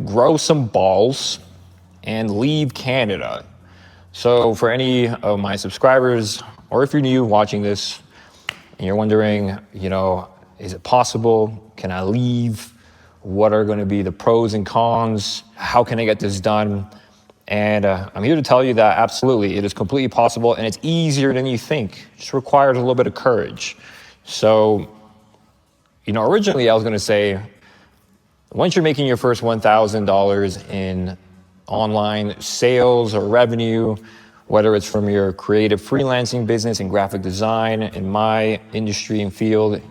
grow some balls and leave Canada. So for any of my subscribers, or if you're new watching this and you're wondering, is it possible? Can I leave? What are going to be the pros and cons? How can I get this done? And I'm here to tell you that absolutely, it is completely possible, and it's easier than you think. It just requires a little bit of courage. So, originally I was going to say, once you're making your first $1,000 in online sales or revenue, whether it's from your creative freelancing business in graphic design, in my industry and field,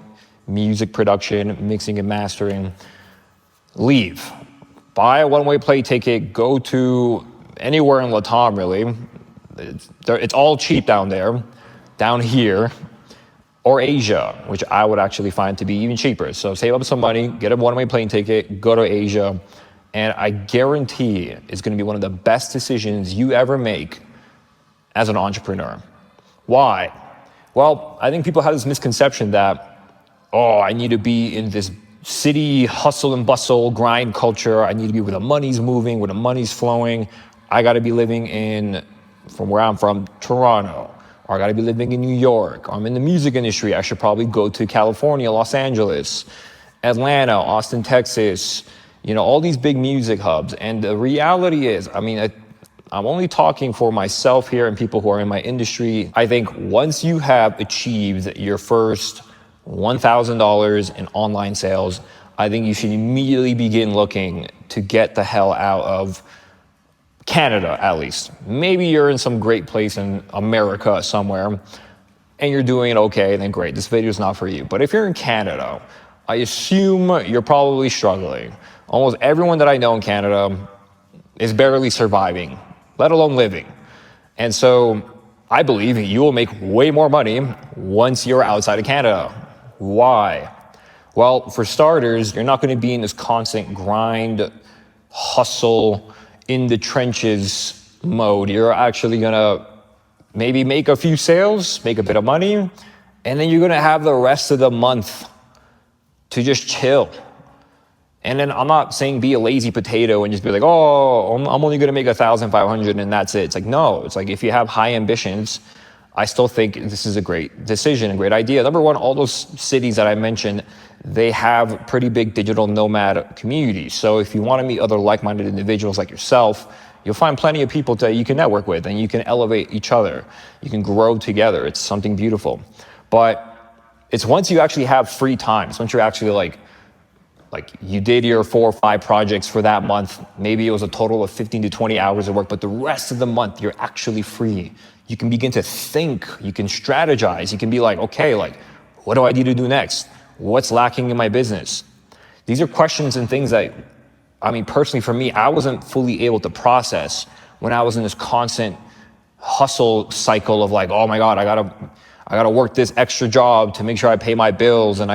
music production, mixing and mastering, leave. Buy a one-way plane ticket, go to anywhere in Latam, really. It's all cheap down there, down here, or Asia, which I would actually find to be even cheaper. So save up some money, get a one-way plane ticket, go to Asia, and I guarantee it's going to be one of the best decisions you ever make as an entrepreneur. Why? Well, I think people have this misconception that, I need to be in this city hustle and bustle, grind culture. I need to be where the money's moving, where the money's flowing. I got to be living from where I'm from, Toronto, or I got to be living in New York. I'm in the music industry. I should probably go to California, Los Angeles, Atlanta, Austin, Texas, all these big music hubs. And the reality is, I'm only talking for myself here and people who are in my industry. I think once you have achieved your first $1,000 in online sales, I think you should immediately begin looking to get the hell out of Canada, at least. Maybe you're in some great place in America somewhere and you're doing it okay, then great, this video is not for you. But if you're in Canada, I assume you're probably struggling. Almost everyone that I know in Canada is barely surviving, let alone living. And so I believe you will make way more money once you're outside of Canada. Why? Well, for starters, you're not going to be in this constant grind, hustle, in the trenches mode. You're actually going to maybe make a few sales, make a bit of money, and then you're going to have the rest of the month to just chill. And then I'm not saying be a lazy potato and just be like, I'm only going to make 1,500 and that's it. It's like, no, it's like if you have high ambitions, I still think this is a great decision, a great idea. Number one, all those cities that I mentioned, they have pretty big digital nomad communities. So if you want to meet other like-minded individuals like yourself, you'll find plenty of people that you can network with and you can elevate each other. You can grow together. It's something beautiful. But it's once you actually have free time, it's once you're actually like you did your 4 or 5 projects for that month, maybe it was a total of 15 to 20 hours of work, but the rest of the month you're actually free. You can begin to think, you can strategize, you can be like, okay, what do I need to do next? What's lacking in my business? These are questions and things that, personally for me, I wasn't fully able to process when I was in this constant hustle cycle of like, oh my God, I gotta work this extra job to make sure I pay my bills, and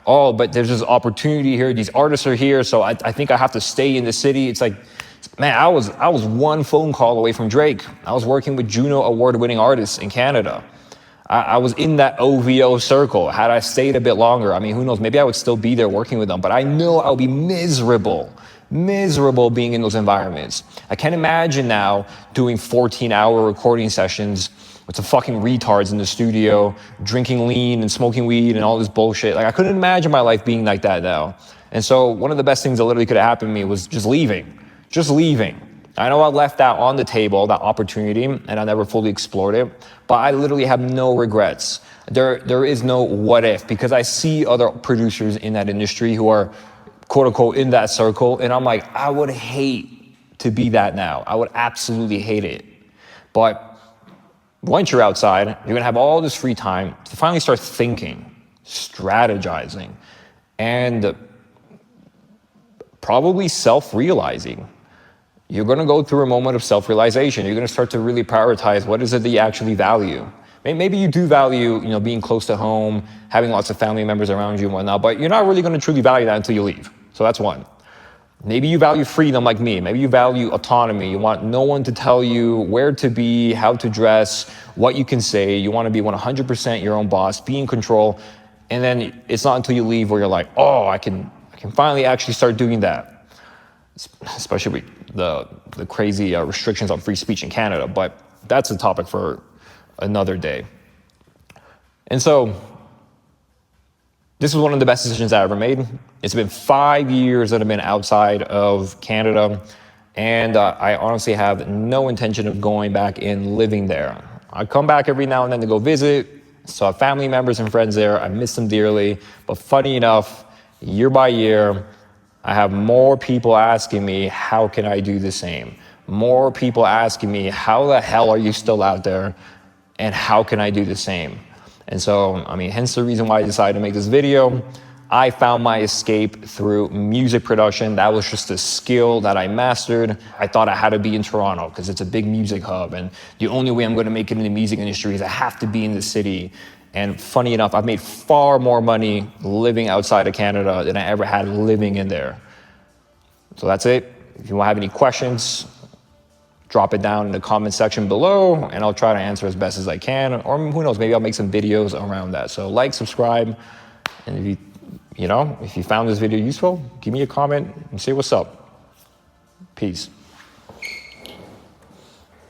but there's this opportunity here, these artists are here, so I think I have to stay in the city. It's like, man, I was one phone call away from Drake. I was working with Juno award-winning artists in Canada. I was in that OVO circle. Had I stayed a bit longer, who knows, maybe I would still be there working with them, but I know I would be miserable being in those environments. I can't imagine now doing 14-hour recording sessions with some fucking retards in the studio, drinking lean and smoking weed and all this bullshit. I couldn't imagine my life being like that now. And so one of the best things that literally could have happened to me was just leaving. I know I left that on the table, that opportunity, and I never fully explored it, but I literally have no regrets. There is no what if, because I see other producers in that industry who are quote unquote in that circle, and I'm like, I would hate to be that now. I would absolutely hate it. But once you're outside, you're gonna have all this free time to finally start thinking, strategizing, and probably self-realizing. You're gonna go through a moment of self-realization. You're gonna start to really prioritize what is it that you actually value. Maybe you do value, being close to home, having lots of family members around you and whatnot, but you're not really gonna truly value that until you leave. So that's one. Maybe you value freedom like me. Maybe you value autonomy. You want no one to tell you where to be, how to dress, what you can say. You want to be 100% your own boss, be in control. And then it's not until you leave where you're like, I can finally actually start doing that. especially with the crazy restrictions on free speech in Canada. But that's a topic for another day. And so this was one of the best decisions I ever made. It's been 5 years that I've been outside of Canada, and I honestly have no intention of going back and living there. I come back every now and then to go visit, so I have family members and friends there. I miss them dearly, but funny enough, year by year, I have more people asking me, how can I do the same? More people asking me, how the hell are you still out there? And how can I do the same? And so, I mean, hence the reason why I decided to make this video. I found my escape through music production. That was just a skill that I mastered. I thought I had to be in Toronto because it's a big music hub. And the only way I'm going to make it in the music industry is I have to be in the city. And funny enough, I've made far more money living outside of Canada than I ever had living in there. So that's it. If you have any questions, drop it down in the comment section below, and I'll try to answer as best as I can. Or who knows, maybe I'll make some videos around that. So like, subscribe, and if you found this video useful, give me a comment and say what's up. Peace.